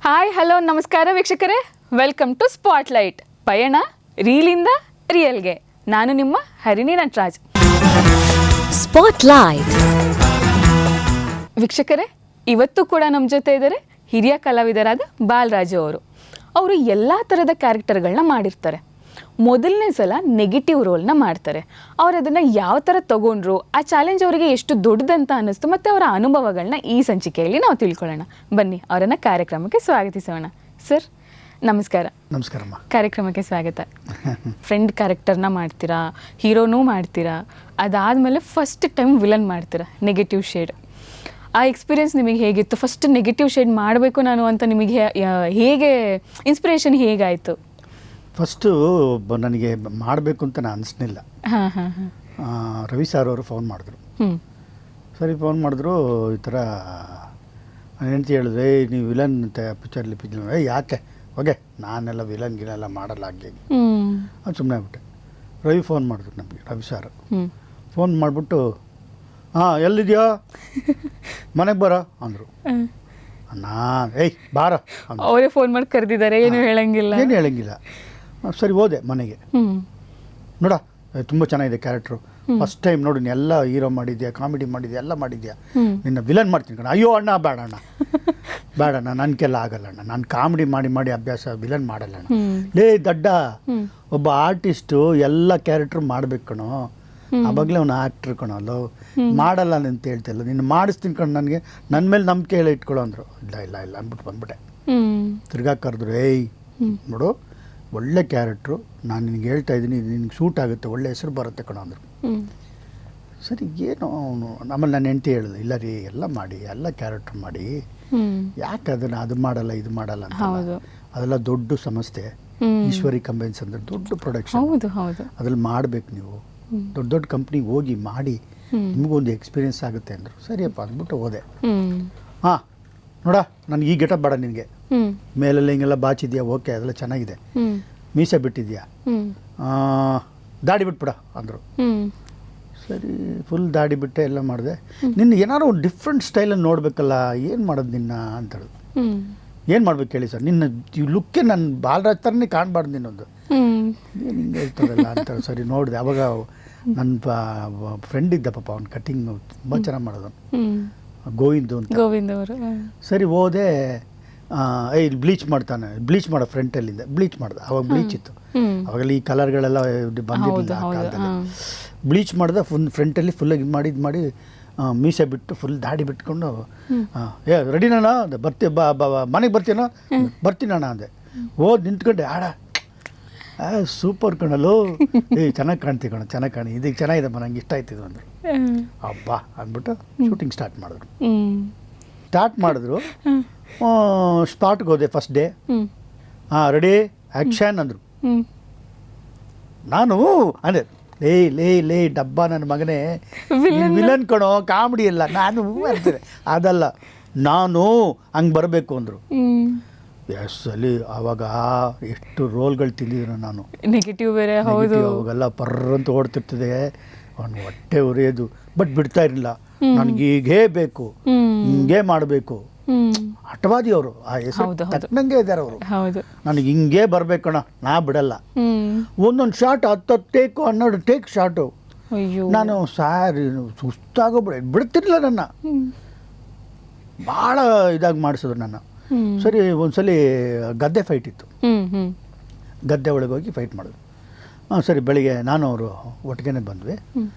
Hi hello ನಮಸ್ಕಾರ ವೀಕ್ಷಕರೇ, welcome to spotlight. ಪಯಣ ರೀಲಿಂದ ರಿಯಲ್ಗೆ. ನಾನು ನಿಮ್ಮ ಹರಿಣಿ ನಟರಾಜ್. ಸ್ಪಾಟ್ಲೈಟ್ ವೀಕ್ಷಕರೇ, ಇವತ್ತು ಕೂಡ ನಮ್ಮ ಜೊತೆ ಇದ್ದಾರೆ ಹಿರಿಯ ಕಲಾವಿದರಾದ ಬಾಲರಾಜು ಅವರು. ಅವರು ಎಲ್ಲ ಥರದ ಕ್ಯಾರೆಕ್ಟರ್ಗಳನ್ನ ಮಾಡಿರ್ತಾರೆ. ಮೊದಲನೇ ಸಲ ನೆಗೆಟಿವ್ ರೋಲ್ನ ಮಾಡ್ತಾರೆ. ಅವ್ರು ಅದನ್ನು ಯಾವ ಥರ ತೊಗೊಂಡ್ರು, ಆ ಚಾಲೆಂಜ್ ಅವರಿಗೆ ಎಷ್ಟು ದೊಡ್ಡದಂತ ಅನ್ನಿಸ್ತು, ಮತ್ತು ಅವರ ಅನುಭವಗಳನ್ನ ಈ ಸಂಚಿಕೆಯಲ್ಲಿ ನಾವು ತಿಳ್ಕೊಳ್ಳೋಣ. ಬನ್ನಿ, ಅವರನ್ನು ಕಾರ್ಯಕ್ರಮಕ್ಕೆ ಸ್ವಾಗತಿಸೋಣ. ಸರ್ ನಮಸ್ಕಾರ. ನಮಸ್ಕಾರಮ್ಮ. ಕಾರ್ಯಕ್ರಮಕ್ಕೆ ಸ್ವಾಗತ. ಫ್ರೆಂಡ್ ಕ್ಯಾರೆಕ್ಟರ್ನ ಮಾಡ್ತೀರಾ, ಹೀರೋನೂ ಮಾಡ್ತೀರಾ, ಅದಾದಮೇಲೆ ಫಸ್ಟ್ ಟೈಮ್ ವಿಲನ್ ಮಾಡ್ತೀರಾ, ನೆಗೆಟಿವ್ ಶೇಡ್. ಆ ಎಕ್ಸ್ಪೀರಿಯೆನ್ಸ್ ನಿಮಗೆ ಹೇಗಿತ್ತು? ಫಸ್ಟ್ ನೆಗೆಟಿವ್ ಶೇಡ್ ಮಾಡಬೇಕು ನಾನು ಅಂತ ನಿಮಗೆ ಹೇಗೆ ಇನ್ಸ್ಪಿರೇಷನ್ ಹೇಗಾಯಿತು? ಫಸ್ಟು ನನಗೆ ಮಾಡಬೇಕು ಅಂತ ನಾನು ಅನಿಸ್ಲಿಲ್ಲ. ರವಿ ಸಾರ್ ಅವರು ಫೋನ್ ಮಾಡಿದ್ರು. ಸರಿ, ಫೋನ್ ಮಾಡಿದ್ರು. ಈ ಥರ ಹೆಂಡ್ತಿ ಹೇಳಿದ್ರೆ, ನೀವು ವಿಲನ್ ಅಂತ ಪಿಕ್ಚರ್ಲಿ ಯಾಕೆ ಓಕೆ, ನಾನೆಲ್ಲ ವಿಲನ್ ಗಿಲೆಲ್ಲ ಮಾಡಲ್ಲ ಹಾಗೆ ಅದು ಸುಮ್ಮನೆ ಆಗ್ಬಿಟ್ಟೆ. ರವಿ ಫೋನ್ ಮಾಡಿದ್ರು ನಮಗೆ, ರವಿ ಸಾರ್ ಫೋನ್ ಮಾಡಿಬಿಟ್ಟು, ಹಾಂ ಎಲ್ಲಿದೆಯಾ, ಮನೆಗೆ ಬರೋ ಅಂದರು. ಬಾರ ಅವರೇ ಫೋನ್ ಮಾಡಿ ಕರೆದಿದ್ದಾರೆ, ಏನು ಹೇಳಂಗಿಲ್ಲ. ಸರಿ, ಹೋದೆ ಮನೆಗೆ. ನೋಡ, ತುಂಬ ಚೆನ್ನಾಗಿದೆ ಕ್ಯಾರೆಕ್ಟ್ರು, ಫಸ್ಟ್ ಟೈಮ್ ನೋಡು, ನೀನು ಎಲ್ಲ ಹೀರೋ ಮಾಡಿದ್ಯಾ, ಕಾಮಿಡಿ ಮಾಡಿದ್ಯಾ, ಎಲ್ಲ ಮಾಡಿದ್ಯಾ, ನಿನ್ನ ವಿಲನ್ ಮಾಡ್ತೀನಿ ಕಣ. ಅಯ್ಯೋ ಅಣ್ಣ, ಬೇಡಣ್ಣ ಬೇಡಣ್ಣ, ನನಗೆಲ್ಲ ಆಗಲ್ಲ ಅಣ್ಣ, ನಾನು ಕಾಮಿಡಿ ಮಾಡಿ ಅಭ್ಯಾಸ, ವಿಲನ್ ಮಾಡಲ್ಲ ಅಣ್ಣ. ಲೇ ದಡ್ಡ, ಒಬ್ಬ ಆರ್ಟಿಸ್ಟು ಎಲ್ಲ ಕ್ಯಾರೆಕ್ಟ್ರು ಮಾಡ್ಬೇಕು ಕಣೋ, ಆವಾಗಲೇ ಅವನು ಆ್ಯಕ್ಟ್ರ್ ಕಣೋ, ಅಲ್ಲೋ ಮಾಡಲ್ಲ ಅಂತ ಹೇಳ್ತಿಲ್ಲ, ನೀನು ಮಾಡಿಸ್ತೀನಿ ಕಣೋ, ನನಗೆ ನನ್ನ ಮೇಲೆ ನಂಬಿಕೆ ಎಲ್ಲ ಇಟ್ಕೊಳ್ಳೋ ಅಂದರು. ಇಲ್ಲ ಅಂದ್ಬಿಟ್ಟು ಬಂದ್ಬಿಟ್ಟೆ. ತಿರ್ಗಾ ಕರೆದ್ರು, ನೋಡು ಒಳ್ಳೆ ಕ್ಯಾರೆಕ್ಟ್ರು, ನಾನು ನಿನಗೆ ಹೇಳ್ತಾ ಇದ್ದೀನಿ, ನಿನಗೆ ಸೂಟ್ ಆಗುತ್ತೆ, ಒಳ್ಳೆ ಹೆಸರು ಬರುತ್ತೆ ಕಣೋ ಅಂದರು. ಸರಿ, ಏನೋ ಅವನು ಆಮೇಲೆ ನಾನು ಹೆಂಡ್ತಿ ಹೇಳಿದೆ, ಇಲ್ಲ ರೀ, ಎಲ್ಲ ಮಾಡಿ, ಎಲ್ಲ ಕ್ಯಾರೆಕ್ಟ್ರ್ ಮಾಡಿ, ಯಾಕೆ ಅದನ್ನು ಅದು ಮಾಡಲ್ಲ ಇದು ಮಾಡಲ್ಲ ಅಂತ. ಅದೆಲ್ಲ ದೊಡ್ಡ ಸಂಸ್ಥೆ, ಈಶ್ವರಿ ಕಂಬೈನ್ಸ್ ಅಂದರೆ ದೊಡ್ಡ ಪ್ರೊಡಕ್ಷನ್, ಅದ್ರಲ್ಲಿ ಮಾಡಬೇಕು ನೀವು, ದೊಡ್ಡ ಕಂಪ್ನಿಗೆ ಹೋಗಿ ಮಾಡಿ, ನಿಮಗೊಂದು ಎಕ್ಸ್ಪೀರಿಯೆನ್ಸ್ ಆಗುತ್ತೆ ಅಂದರು. ಸರಿಯಪ್ಪ ಅಂದ್ಬಿಟ್ಟು ಹೋದೆ. ಹಾಂ ನೋಡ, ನನಗೆ ಈ ಗೆಟಪ್ ಬೇಡ ನಿನಗೆ, ಮೇಲೆಲ್ಲ ಹಿಂಗೆಲ್ಲ ಬಾಚಿದ್ಯಾ, ಓಕೆ ಅದೆಲ್ಲ ಚೆನ್ನಾಗಿದೆ, ಮೀಸೆ ಬಿಟ್ಟಿದ್ಯಾ, ದಾಡಿ ಬಿಟ್ಬಿಡ ಅಂದರು. ಸರಿ, ಫುಲ್ ದಾಡಿ ಬಿಟ್ಟೆ, ಎಲ್ಲ ಮಾಡಿದೆ. ನಿನ್ನ ಏನಾದ್ರು ಒಂದು ಡಿಫ್ರೆಂಟ್ ಸ್ಟೈಲಲ್ಲಿ ನೋಡಬೇಕಲ್ಲ, ಏನು ಮಾಡೋದು ನಿನ್ನ ಅಂತೇಳಿ. ಏನು ಮಾಡ್ಬೇಕು ಹೇಳಿ ಸರ್, ನಿನ್ನ ಲುಕ್ಕೇ ನನ್ನ ಬಾಲರಾಜ್ ಥರನೇ ಕಾಣಬಾರ್ದು ನಿನ್ನೊಂದು, ಏನು ಹಿಂಗೆ ಹೇಳ್ತಾರಲ್ಲ ಅಂತ. ಸರಿ ನೋಡಿದೆ. ಅವಾಗ ನನ್ನ ಫ್ರೆಂಡ್ ಇದ್ದ ಪಾಪ, ಅವ್ನು ಕಟಿಂಗ್ ತುಂಬ ಚೆನ್ನಾಗಿ ಮಾಡೋದು, ಗೋವಿಂದ್ ಅವರು. ಸರಿ, ಹೋದೆ. ಇಲ್ಲಿ ಬ್ಲೀಚ್ ಮಾಡ್ತಾನೆ, ಬ್ಲೀಚ್ ಮಾಡೋ ಫ್ರಂಟಲ್ಲಿಂದ ಬ್ಲೀಚ್ ಮಾಡ್ದೆ. ಅವಾಗ ಬ್ಲೀಚ್ ಇತ್ತು, ಅವಾಗೆಲ್ಲ ಈ ಕಲರ್ಗಳೆಲ್ಲ ಬಂದಿರಲಿಲ್ಲ ಆ ಕಾಲದಲ್ಲಿ. ಬ್ಲೀಚ್ ಮಾಡ್ದೆ, ಫ್ರಂಟಲ್ಲಿ ಫುಲ್ಲಾಗಿ ಮಾಡಿ ಮೀಸೆ ಬಿಟ್ಟು ಫುಲ್ ದಾಡಿ ಬಿಟ್ಕೊಂಡು, ರೆಡಿನಣ್ಣ ಅಂದೆ, ಮನೆಗೆ ಬರ್ತೀನೋ, ಬರ್ತೀನಣ್ಣ ಅಂದೆ. ಹೋದ್ ನಿಂತ್ಕೊಂಡೆ, ಸೂಪರ್ ಕಣಲು, ಚೆನ್ನಾಗಿ ಕಾಣ್ತೀವಿ ಕಣ, ಚೆನ್ನಾಗಿ ಕಾಣಿ, ಇದಕ್ಕೆ ಚೆನ್ನಾಗಿದೆಮ್ಮ, ನಂಗೆ ಇಷ್ಟ ಆಯ್ತಿದ್ದು ಅಂದರು. ಅಬ್ಬಾ ಅಂದ್ಬಿಟ್ಟು ಶೂಟಿಂಗ್ ಸ್ಟಾರ್ಟ್ ಮಾಡಿದ್ರು. ಸ್ಪಾಟ್ಗೆ ಹೋದೆ ಫಸ್ಟ್ ಡೇ. ರೆಡಿ ಆ್ಯಕ್ಷನ್ ಅಂದರು. ನಾನು ಅಂದೆ, ಲೇ ಡಬ್ಬ ನನ್ನ ಮಗನೇ, ವಿಲನ್ ಕಣೋ, ಕಾಮಿಡಿ ಇಲ್ಲ ನಾನು ಅಂತಾರೆ, ಅದಲ್ಲ ನಾನು ಹಂಗೆ ಬರಬೇಕು ಅಂದರು. ಎಸ್ ಅಲ್ಲಿ ಆವಾಗ ಎಷ್ಟು ರೋಲ್ಗಳು ತಿಂದಿದ್ರು ನಾನು, ನೆಗೆಟಿವ್ ಬೇರೆ, ಹೌದು, ಅವಾಗೆಲ್ಲ ಪರ್ರಂತ ಓಡ್ತಿರ್ತದೆ, ಅವನು ಹೊಟ್ಟೆ ಉರಿಯೋದು, ಬಟ್ ಬಿಡ್ತಾ ಇರಲಿಲ್ಲ. ನನಗೆ ಹೀಗೇ ಬೇಕು, ಹಿಂಗೆ ಮಾಡಬೇಕು, ಹಠವಾದಿ ಅವರು, ಆ ಹೆಸರು ತಕ್ಕನಂಗೆ ಇದ್ದಾರೆ ಅವರು. ನನಗೆ ಹಿಂಗೆ ಬರ್ಬೇಕಣ್ಣ, ನಾ ಬಿಡಲ್ಲ. ಒಂದೊಂದು ಶಾಟ್ 10 ಟೇಕು 12 ಟೇಕ್ ಶಾಟು. ನಾನು ಸಾರಿ ಬಿಡ್ತಿರ್ಲಿಲ್ಲ, ನನ್ನ ಭಾಳ ಇದಾಗಿ ಮಾಡಿಸಿದ್ರು ನನ್ನ. ಸರಿ, ಒಂದ್ಸಲಿ ಗದ್ದೆ ಫೈಟ್ ಇತ್ತು, ಗದ್ದೆ ಒಳಗೆ ಹೋಗಿ ಫೈಟ್ ಮಾಡಿದ್ರು. ಸರಿ, ಬೆಳಿಗ್ಗೆ ನಾನು ಅವರು ಒಟ್ಟಿಗೆ ಬಂದ್ವಿ.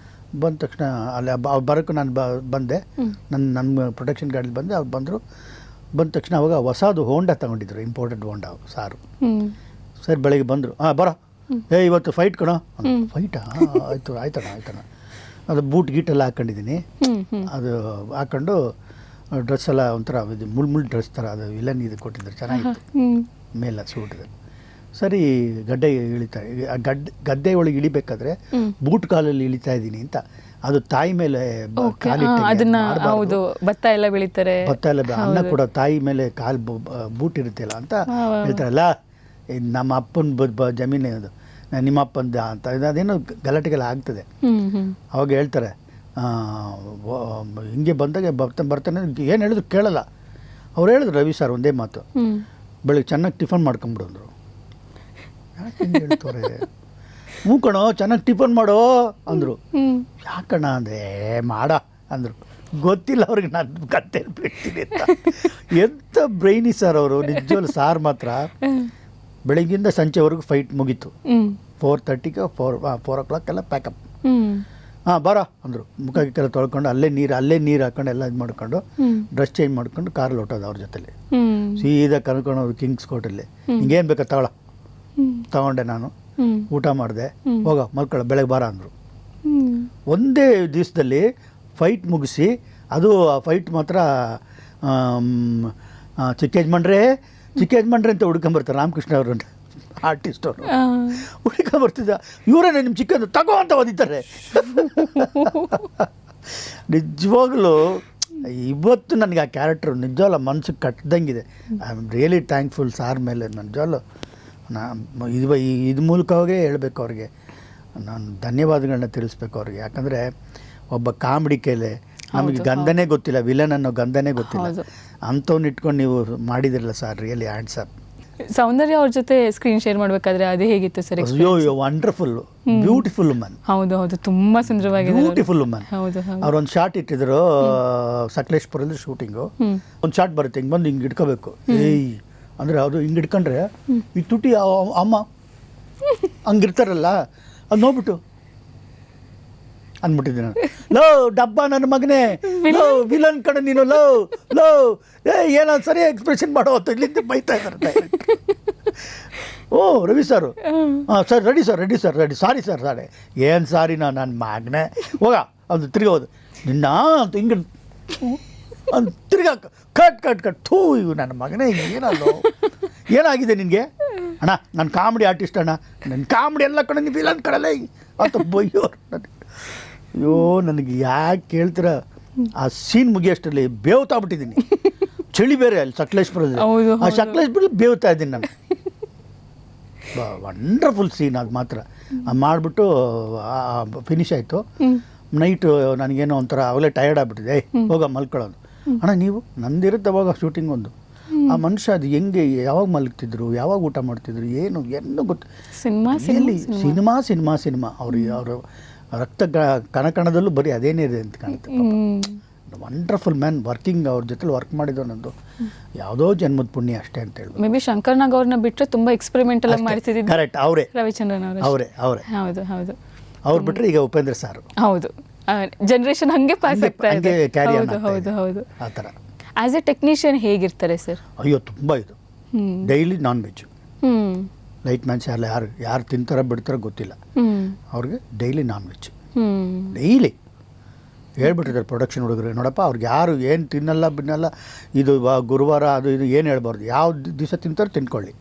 ಬಂದ ತಕ್ಷಣ ಅಲ್ಲಿ ಬರೋಕ್ಕೆ ನಾನು ಬಂದೆ, ನನ್ನ ಪ್ರೊಡಕ್ಷನ್ ಗಾಡೀಲಿ ಬಂದೆ. ಅವ್ರು ಬಂದರು. ಬಂದ ತಕ್ಷಣ ಅವಾಗ ಹೊಸದು ಹೋಂಡಾ ತಗೊಂಡಿದ್ರು, ಇಂಪೋರ್ಟೆಡ್ ಹೋಂಡಾ ಸಾರು. ಸರಿ, ಬೆಳಗ್ಗೆ ಬಂದರು. ಬರೋ, ಇವತ್ತು ಫೈಟ್ ಕಣೋ. ಫೈಟಾ? ಆಯ್ತಣ್ಣ. ಅದು ಬೂಟ್ ಗೀಟೆಲ್ಲ ಹಾಕ್ಕೊಂಡಿದ್ದೀನಿ, ಅದು ಹಾಕ್ಕೊಂಡು ಡ್ರೆಸ್ ಎಲ್ಲ ಒಂಥರ ಇದು ಮುಳ್ಳು ಡ್ರೆಸ್ ಥರ, ಅದು ವಿಲನ್ ಇದು ಕೊಟ್ಟಿದ್ರು, ಚೆನ್ನಾಗಿತ್ತು, ಮೇಲೆ ಸೂಟಿದೆ. ಸರಿ, ಗದ್ದೆ ಒಳಗೆ ಇಳಿಬೇಕಾದ್ರೆ ಬೂಟ್ ಕಾಲಲ್ಲಿ ಇಳಿತಾ ಇದ್ದೀನಿ ಅಂತ, ಅದು ತಾಯಿ ಮೇಲೆ ಭತ್ತ ಎಲ್ಲ ಬೆಳೀತಾರೆ, ಅನ್ನ ಕೂಡ ತಾಯಿ ಮೇಲೆ ಕಾಲು ಬೂಟ್ ಇರುತ್ತಲ್ಲ ಅಂತ ಹೇಳ್ತಾರಲ್ಲ. ನಮ್ಮ ಅಪ್ಪನ ಜಮೀನು ಅದು, ನಿಮ್ಮ ಅಪ್ಪಂದ ಅಂತ, ಅದೇನೋ ಗಲಾಟೆಗೆಲ್ಲ ಆಗ್ತದೆ. ಅವಾಗ ಹೇಳ್ತಾರೆ, ಹಿಂಗೆ ಬಂದಾಗ ಬರ್ತಾನೆ ಏನು ಹೇಳಿದ್ರು ಕೇಳಲ್ಲ. ಅವ್ರು ಹೇಳಿದ್ರು ರವಿ ಸರ್ ಒಂದೇ ಮಾತು, ಬೆಳಗ್ಗೆ ಚೆನ್ನಾಗಿ ಟಿಫನ್ ಮಾಡ್ಕೊಂಬಿಡು ಅಂದರು. ಯಾಕೆ ಹಿಂಗೆ ಹೇಳ್ತವ್ರೆ? ಹ್ಞೂ ಕಣೋ ಚೆನ್ನಾಗಿ ಟಿಫನ್ ಮಾಡೋ ಅಂದರು. ಯಾಕಣ್ಣ ಅಂದರೆ ಮಾಡ ಅಂದರು. ಗೊತ್ತಿಲ್ಲ ಅವ್ರಿಗೆ ನಾನು ಕತ್ತೆ ಬಿಡ್ತೀನಿ ಅಂತ. ಎಂಥ ಬ್ರೈನಿ ಸರ್ ಅವರು, ನಿಜವಲ್ಲ. ಸಾರ್ ಮಾತ್ರ ಬೆಳಗ್ಗಿಂದ ಸಂಜೆವರೆಗೂ ಫೈಟ್ ಮುಗೀತು. 4:30ಗೆ 4 o'clock ಪ್ಯಾಕಪ್. ಬರ ಅಂದರು. ಮುಖ ಗಿಕ್ಕೆಲ್ಲ ತೊಳ್ಕೊಂಡು ಅಲ್ಲೇ ನೀರು ಹಾಕೊಂಡು ಎಲ್ಲ ಇದು ಮಾಡ್ಕೊಂಡು ಡ್ರೆಸ್ ಚೇಂಜ್ ಮಾಡ್ಕೊಂಡು ಕಾರಲ್ಲಿ ಹೊಟ್ಟೋದು ಅವ್ರ ಜೊತೆಲಿ. ಸೀದಾ ಕರ್ಕೊಂಡು ಹೋಗಿ ಕಿಂಗ್ಸ್ ಕೋರ್ಟಲ್ಲಿ. ಹಿಂಗೇನು ಬೇಕಾ ತಗೊಂಡೆ ನಾನು. ಊಟ ಮಾಡಿದೆ, ಹೋಗ ಮಲ್ಕೊಳ್ಳೋ, ಬೆಳಗ್ಗೆ ಬಾರ ಅಂದರು. ಒಂದೇ ದಿವಸದಲ್ಲಿ ಫೈಟ್ ಮುಗಿಸಿ, ಅದು ಫೈಟ್ ಮಾತ್ರ ಚಿಕ್ಕ ಯಜಮಾನ್ರೆ ಅಂತ ಹುಡ್ಕೊಂಬರ್ತಾರೆ. ರಾಮಕೃಷ್ಣ ಅವರು ಆರ್ಟಿಸ್ಟ್ ಅವರು ಹುಡ್ಕೊಂಬರ್ತಿದ್ದ. ಇವರೇನೆ ನಿಮ್ಮ ಚಿಕ್ಕಂದು ತಗೋ ಅಂತ ಓದಿದ್ದಾರೆ. ನಿಜವಾಗ್ಲೂ ಇವತ್ತು ನನಗೆ ಆ ಕ್ಯಾರೆಕ್ಟರ್ ನಿಜವಲ್ಲ ಮನ್ಸಿಗೆ ಕಟ್ಟದಂಗಿದೆ. I am really thankful sir ಮೇಲೆ. ನಿಜವಲ್ಲೂ ಇದು ಮೂಲಕವಾಗೇ ಹೇಳಬೇಕು ಅವ್ರಿಗೆ, ನಾನು ಧನ್ಯವಾದಗಳನ್ನ ತಿಳಿಸ್ಬೇಕು ಅವ್ರಿಗೆ. ಯಾಕಂದರೆ ಒಬ್ಬ ಕಾಮಿಡಿ ಕೈಲೆ ನಮಗೆ ಗಂಧನೇ ಗೊತ್ತಿಲ್ಲ, ವಿಲನ್ ಅನ್ನೋ ಗಂಧನೇ ಗೊತ್ತಿಲ್ಲ, ಅಂಥವ್ನ ಇಟ್ಕೊಂಡು ನೀವು ಮಾಡಿದಿರಲ್ಲ ಸರ್, ರಿಯಲಿ ಹ್ಯಾಂಡ್ಸ್ ಅಪ್. ಸೌಂದರ್ಯ ಅವ್ರ ಜೊತೆ ಸ್ಕ್ರೀನ್ ಶೇರ್ ಮಾಡಬೇಕಾದ್ರೆ ಅದು ಹೇಗಿತ್ತು ಸರ್? ಅಯ್ಯೋ ವಂಡರ್ಫುಲ್, ಬ್ಯೂಟಿಫುಲ್ ವುಮನ್. ಹೌದು, ತುಂಬಾ ಸುಂದರವಾಗಿದೆ, ಬ್ಯೂಟಿಫುಲ್ ವುಮನ್. ಹೌದು. ಅವ್ರೊಂದು ಶಾರ್ಟ್ ಇಟ್ಟಿದ್ರು ಸಕಲೇಶ್ಪುರದಲ್ಲಿ ಶೂಟಿಂಗು. ಒಂದು ಶಾರ್ಟ್ ಬರುತ್ತೆ, ಹಿಂಗೆ ಬಂದು ಹಿಂಗೆ ಇಟ್ಕೋಬೇಕು. ಏಯ್ ಅಂದರೆ ಅದು ಹಿಂಗೆ ಇಟ್ಕೊಂಡ್ರೆ ಈ ತುಟಿ ಅಮ್ಮ ಹಂಗಿರ್ತಾರಲ್ಲ, ಅದು ನೋಡ್ಬಿಟ್ಟು ಅಂದ್ಬಿಟ್ಟಿದ್ದೆ ನಾನು. ಲೋ ಡಬ್ಬ ನನ್ನ ಮಗನೇ, ಲೋ ವಿಲನ್ ಕಡೆ ನೀನು, ಲೋ ಏನೋ ಸರಿಯಾಗಿ ಎಕ್ಸ್ಪ್ರೆಷನ್ ಮಾಡೋ ಅಂತ ಇಲ್ಲಿಂದ ಬೈತಾ ಇದ್ದಾರೆ ಡೈರೆಕ್ಟ್. ಓ ರವಿ ಸರ್, ಸರ್ ರೆಡಿ ಸಾರಿ ಏನು ಸಾರಿ ನನ್ನ ಮಗನೇ, ಹೋಗ ಅದು ತಿರ್ಗೋದು ನಿನ್ನ ಅಂತ ಹಿಂಗೆ ಅಂತ ತಿರ್ಗಾ ಕಟ್ ಥೂ ಇವು ನನ್ನ ಮಗನೇ ಏನಲ್ಲೋ, ಏನಾಗಿದೆ ನಿನಗೆ ಅಣ್ಣ? ನಾನು ಕಾಮಿಡಿ ಆರ್ಟಿಸ್ಟ್ ಅಣ್ಣ, ನನ್ನ ಕಾಮಿಡಿ ಎಲ್ಲ ಕಡೆ ನೀವು ವಿಲನ್ ಕಡಲ್ಲ ಅಂತ ಬೈಯೋರು ನನಗೆ. ಅಯ್ಯೋ ನನಗೆ ಯಾಕೆ ಕೇಳ್ತೀರ, ಆ ಸೀನ್ ಮುಗಿಯೋಷ್ಟರಲ್ಲಿ ಬೇವ್ತಾಗ್ಬಿಟ್ಟಿದ್ದೀನಿ. ಚಳಿ ಬೇರೆ ಅಲ್ಲಿ ಸಕಲೇಶ್ಪುರದಲ್ಲಿ, ಆ ಸಕಲೇಶ್ಪುರದಲ್ಲಿ ಬೇವ್ತಾ ಇದ್ದೀನಿ ನಾನು. ವಂಡರ್ಫುಲ್ ಸೀನ್ ಅದು ಮಾತ್ರ. ಮಾಡಿಬಿಟ್ಟು ಫಿನಿಶ್ ಆಯಿತು. ನೈಟು ನನಗೇನೋ ಒಂಥರ ಅವಲೇ ಟಯರ್ಡ್ ಆಗ್ಬಿಟ್ಟಿದೆ. ಹೋಗ ಮಲ್ಕೊಳ್ಳೋದು. ಅಣ್ಣ ನೀವು ನಂದಿರುತ್ತೆ ಅವಾಗ ಶೂಟಿಂಗ್ ಒಂದು. ಆ ಮನುಷ್ಯ ಅದು ಹೆಂಗೆ ಯಾವಾಗ ಮಲಗ್ತಿದ್ರು, ಯಾವಾಗ ಊಟ ಮಾಡ್ತಿದ್ರು, ಏನು ಗೊತ್ತು. ಸಿನಿಮಾ ಅವರು ರಕ್ತ ಕಣಕಣದಲ್ಲೂ ಬರೀ ಅದೇನೇ ಇದೆ ಅಂತ ಕಾಣುತ್ತೆ. Wonderful man. ವರ್ಕಿಂಗ್ ಅವ್ರ ಜೊತೆ ವರ್ಕ್ ಮಾಡಿದ್ದು ನಂದು ಯಾವುದೋ ಜನ್ಮದ ಪುಣ್ಯ ಅಷ್ಟೇ ಅಂತ ಹೇಳ್ಬೋದು. ಮೇ ಬಿ ಶಂಕರ್ ನಾಗ್ ಅವ್ರನ್ನ ಬಿಟ್ಟರೆ ತುಂಬ ಎಕ್ಸ್ಪೆರಿಮೆಂಟಲ್ ಆಗಿ ಮಾಡ್ತಿದ್ದಿದ್ದು ಕರೆಕ್ಟ್ ಅವರೇ, ರವಿಚಂದ್ರನ್ ಅವರೇ. ಹೌದು ಅವ್ರು ಬಿಟ್ಟರೆ ಈಗ ಉಪೇಂದ್ರ ಸಾರು. ಹೌದು, ಜನರೇಷನ್ ಹಂಗೆ ಪಾಸ್ ಆಗ್ತಾ ಇದೆ. ಹೌದು. ಆ ಥರ. ಆಸ್ ಎ ಟೆಕ್ನಿಷಿಯನ್ ಹೇಗಿರ್ತಾರೆ ಸರ್? ಅಯ್ಯೋ ತುಂಬ ಇದು daily non veg. Light mans ಯಾರು ತಿಂತಾರೋ ಬಿಡ್ತಾರೋ ಗೊತ್ತಿಲ್ಲ, ಅವ್ರಿಗೆ ಡೈಲಿ ನಾನ್ ವೆಜ್. ಡೈಲಿ ಹೇಳ್ಬಿಟ್ಟಿದ್ದಾರೆ ಪ್ರೊಡಕ್ಷನ್ ಹುಡುಗರು, ನೋಡಪ್ಪ ಅವ್ರಿಗೆ ಯಾರು ಏನು ತಿನ್ನಲ್ಲ ಇದು ಗುರುವಾರ ಅದು ಇದು ಏನು ಹೇಳ್ಬಾರ್ದು, ಯಾವ ದಿವಸ ತಿಂತಾರೋ ತಿನ್ಕೊಳ್ಳಿ.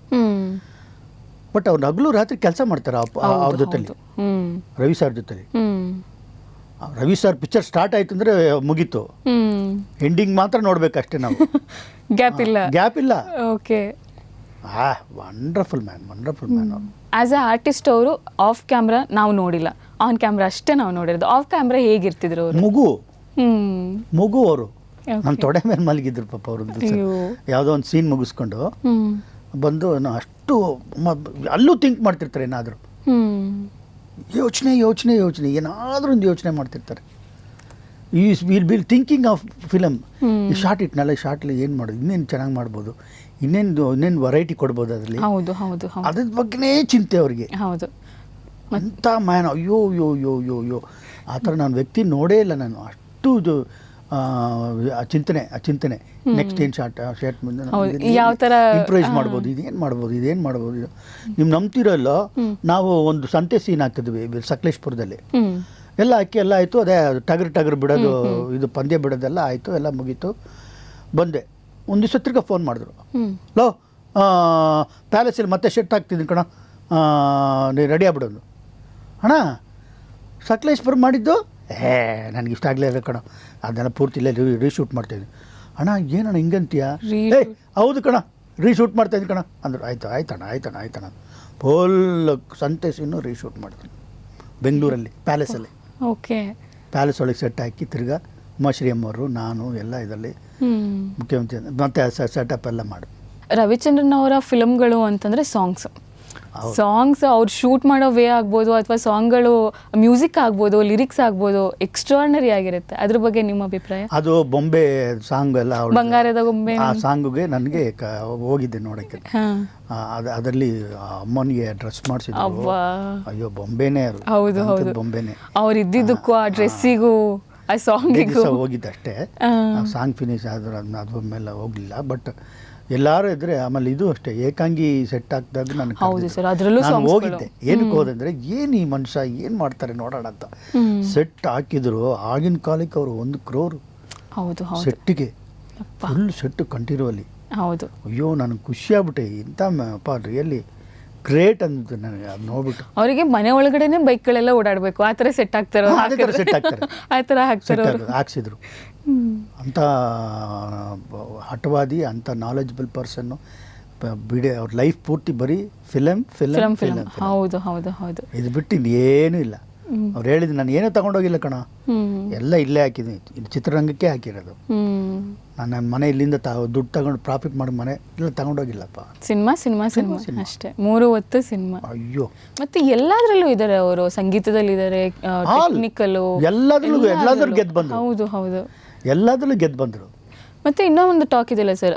ಬಟ್ ಅವ್ರು ಹಗಲು ರಾತ್ರಿ ಕೆಲಸ ಮಾಡ್ತಾರೆ ಅವ್ರ ಜೊತೆಲಿ, ರವಿ ಸರ್ ಜೊತೆಲಿ. ರವಿ ಸರ್ ಪಿಕ್ಚರ್ ಸ್ಟಾರ್ಟ್ ಆಯ್ತು ಅಂದರೆ ಮುಗೀತು, ಎಂಡಿಂಗ್ ಮಾತ್ರ ನೋಡ್ಬೇಕಷ್ಟೇ ನಾವು. ಗ್ಯಾಪ್ ಇಲ್ಲ. ಓಕೆ. ವಂಡರ್ಫುಲ್ ಮ್ಯಾನ್ ಅವರು. ಆಸ್ ಎ ಆರ್ಟಿಸ್ಟ್ ಅವರು ಆಫ್ ಕ್ಯಾಮ್ರಾ ನಾವು ನೋಡಿಲ್ಲ, ಆನ್ ಕ್ಯಾಮ್ರಾ ಅಷ್ಟೇ ನಾವು ನೋಡಿರೋದು. ಆಫ್ ಕ್ಯಾಮ್ರಾ ಹೇಗಿರ್ತಿದ್ರು ಅವರು? ಮಗು ಅವರು ನನ್ನ ತೊಡೆ ಮೇಲೆ ಮಲಗಿದ್ರು ಪಾಪ ಅವರು. ಯಾವುದೋ ಒಂದು ಸೀನ್ ಮುಗಿಸ್ಕೊಂಡು ಬಂದು ಅಷ್ಟು ಅಲ್ಲೂ ಥಿಂಕ್ ಮಾಡ್ತಿರ್ತಾರೆ, ಏನಾದರೂ ಯೋಚನೆ ಏನಾದರೂ ಒಂದು ಯೋಚನೆ ಮಾಡ್ತಿರ್ತಾರೆ. Will be thinking of film. ಈ ಶಾರ್ಟ್ ಇಟ್ನಲ್ಲ, ಈ ಶಾರ್ಟ್ಲಿ ಏನು ಮಾಡೋದು, ಇನ್ನೇನು ಚೆನ್ನಾಗಿ ಮಾಡ್ಬೋದು, ಇನ್ನೇನು ವೆರೈಟಿ ಕೊಡ್ಬೋದು ಅದರಲ್ಲಿ. ಅದ್ರ ಬಗ್ಗೆನೇ ಚಿಂತೆ ಅವ್ರಿಗೆ. ಅಂಥ ಮ್ಯಾನ್. ಅಯ್ಯೋ ಆ ಥರ ನಾನು ವ್ಯಕ್ತಿ ನೋಡೇ ಇಲ್ಲ ನಾನು. ಅಷ್ಟು ಆ ಚಿಂತನೆ ನೆಕ್ಸ್ಟ್ ಏನು ಶಾರ್ಟ್ ಯಾವ ಥರ ಇಂಪ್ರೂವೈಸ್ ಮಾಡ್ಬೋದು, ಇದೇನು ಮಾಡ್ಬೋದು. ನೀವು ನಂಬ್ತಿರಲ್ಲ, ನಾವು ಒಂದು ಸಂತೆ ಸೀನ್ ಹಾಕಿದ್ವಿ ಸಕಲೇಶ್ಪುರದಲ್ಲಿ. ಎಲ್ಲ ಆಯಿತು. ಅದೇ ಟಗರು ಬಿಡೋದು, ಇದು ಪಂದ್ಯ ಬಿಡೋದೆಲ್ಲ ಆಯಿತು, ಎಲ್ಲ ಮುಗೀತು. ಬಂದೆ ಒಂದು ದಿವಸ ತಿರ್ಗ ಫೋನ್ ಮಾಡಿದ್ರು. ಲೋ ಪ್ಯಾಲೇಸಲ್ಲಿ ಮತ್ತೆ ಶೆಟ್ ಹಾಕ್ತಿದ್ದೀನಿ ಕಣ, ನೀನು ರೆಡಿ ಆಗ್ಬಿಡೋದು. ಅಣ್ಣ ಸಕಲೇಶ್ಪುರ ಮಾಡಿದ್ದು ನನಗೆ ಇಷ್ಟ ಆಗಲಿಲ್ಲ ಕಣ, ಅದನ್ನೆಲ್ಲ ಪೂರ್ತಿ ಇಲ್ಲ ರೀಶೂಟ್ ಮಾಡ್ತಾಯಿದ್ದೀನಿ. ಅಣ್ಣ ಏನಣ್ಣ ಹಿಂಗಂತೀಯ? ಹೌದು ಕಣ, ರೀಶೂಟ್ ಮಾಡ್ತಾಯಿದ್ದೀನಿ ಕಣ ಅಂದರು. ಆಯ್ತಣ್ಣ ಫುಲ್ ಸಂತೆ ಸೀನು ರೀಶೂಟ್ ಮಾಡ್ತೀನಿ ಬೆಂಗಳೂರಲ್ಲಿ ಪ್ಯಾಲೇಸಲ್ಲಿ. ಓಕೆ. ಪ್ಯಾಲೇಸ್ ಒಳಗೆ ಸೆಟ್ ಹಾಕಿ ತಿರ್ಗಾ ಉಮಾಶ್ರೀ ಅಮ್ಮವರು, ನಾನು ಎಲ್ಲ ಇದರಲ್ಲಿ ಮುಖ್ಯಮಂತ್ರಿ ಮತ್ತೆ ಸೆಟಪ್ ಎಲ್ಲ ಮಾಡಿ. ರವಿಚಂದ್ರನ್ ಅವರ ಫಿಲಮ್ಗಳು ಅಂತಂದರೆ ಸಾಂಗ್ಸ್ ಅವ್ರು ಶೂಟ್ ಮಾಡೋ ವೇ ಆಗ್ಬೋದು ಅಥವಾ ಸಾಂಗ್ಗಳು ಮ್ಯೂಸಿಕ್ ಆಗ್ಬೋದು ಲಿರಿಕ್ಸ್ ಆಗ್ಬೋದು ಎಕ್ಸ್ಟ್ರಾರ್ನರಿ ಆಗಿರುತ್ತೆ. ಅದ್ರ ಬಗ್ಗೆ ನಿಮ್ಮ ಅಭಿಪ್ರಾಯ? ಅದು ಬೊಂಬೆ ಸಾಂಗ್ ಎಲ್ಲ ಬಂಗಾರದ ಗೊಂಬೆ ಆ ಸಾಂಗ್ಗೆ ನನಗೆ ಹೋಗಿದ್ದೆ ನೋಡೋಕ್ಕೆ. ಅದರಲ್ಲಿ ಅಮ್ಮನಿಗೆ ಡ್ರೆಸ್ ಮಾಡಿಸಿದ್ರು. ಅಯ್ಯೋ ಬೊಂಬೆನೇ ಅದು. ಹೌದು ಹೌದು, ಬೊಂಬೆನೇ. ಅವ್ರು ಇದ್ದಿದ್ದಕ್ಕೂ ಆ ಡ್ರೆಸ್ಸಿಗೂ ಆ ಸಾಂಗಿಗೂ ಹೋಗಿದ್ದೆ ಅಷ್ಟೇ. ಸಾಂಗ್ ಫಿನಿಶ್ ಆದ್ರೆ ಅದ್ರ ಮೇಲೆ ಹೋಗಲಿಲ್ಲ. ಬಟ್ ಎಲ್ಲರೂ ಇದ್ರೆ ಆಮೇಲೆ ಇದು ಅಷ್ಟೇ ಏಕಾಂಗಿ ಸೆಟ್ ಆಗ್ದಾಗ ನಾನು ಹೋಗಿದ್ದೆ. ಏನಕ್ಕೆ ಹೋದಂದ್ರೆ ಏನು ಈ ಮನುಷ್ಯ ಏನು ಮಾಡ್ತಾರೆ ನೋಡೋಣ ಅಂತ. ಸೆಟ್ ಹಾಕಿದ್ರು ಆಗಿನ ಕಾಲಕ್ಕೆ ಅವರು 1 crore ಸೆಟ್ಟಿಗೆ, ಫುಲ್ ಸೆಟ್ ಕಂಟಿನ್ಯೂವಲ್ಲಿ. ಹೌದು, ಅಯ್ಯೋ ನನಗೆ ಖುಷಿ ಆಗ್ಬಿಟ್ಟೆ. ಇಂಥ ರಿಯಲಿ ಗ್ರೇಟ್ ಅಂತ ನನಗೆ ಅದು ನೋಡ್ಬಿಟ್ಟು. ಅವರಿಗೆ ಮನೆ ಒಳಗಡೆನೆ ಬೈಕ್ಗಳೆಲ್ಲ ಓಡಾಡಬೇಕು ಆ ಥರ ಸೆಟ್ ಆಗ್ತಾರೆ, ಆ ಥರ ಹಾಕ್ಸಿದ್ರು. ಅಂಥ ಹಠವಾದಿ, ಅಂಥ ನಾಲೆಜಬಲ್ ಪರ್ಸನ್ನು ಬಿಡಿ. ಅವ್ರ ಲೈಫ್ ಪೂರ್ತಿ ಬರೀ ಫಿಲಮ್. ಹೌದು ಹೌದು ಹೌದು. ಇದು ಬಿಟ್ಟು ಇನ್ನೇನೂ ಇಲ್ಲ. ಅವ್ರು ಹೇಳಿದ್ರು ನಾನು ಏನೂ ತಗೊಂಡೋಗಿಲ್ಲ ಕಣ, ಎಲ್ಲ ಇಲ್ಲೇ ಹಾಕಿದ್ದೀನಿ, ಇದು ಚಿತ್ರರಂಗಕ್ಕೆ ಹಾಕಿರೋದು. ನನ್ನ ಮನೆ ಇಲ್ಲಿಂದ ದುಡ್ಡು ತಗೊಂಡು ಪ್ರಾಫಿಟ್ ಮಾಡಿ ಮನೆ ಇಲ್ಲ ತಗೊಂಡೋಗಿಲ್ಲಪ್ಪ. ಸಿನಿಮಾ ಅಷ್ಟೇ, 3 ಹೊತ್ತು ಸಿನಿಮಾ. ಅಯ್ಯೋ, ಮತ್ತೆ ಎಲ್ಲಾದ್ರಲ್ಲೂ ಇದ್ದಾರೆ ಅವರು. ಸಂಗೀತದಲ್ಲಿ ಇದ್ದಾರೆ, ಟೆಕ್ನಿಕಲು, ಎಲ್ಲಾದ್ರಲ್ಲೂ ಗೆದ್ದು ಬಂದ್ರು. ಹೌದು ಹೌದು, ಎಲ್ಲಾದ್ರಲ್ಲೂ ಗೆದ್ದು ಬಂದರು. ಮತ್ತೆ ಇನ್ನೂ ಒಂದು ಟಾಕ್ ಇದೆಯಲ್ಲ ಸರ್,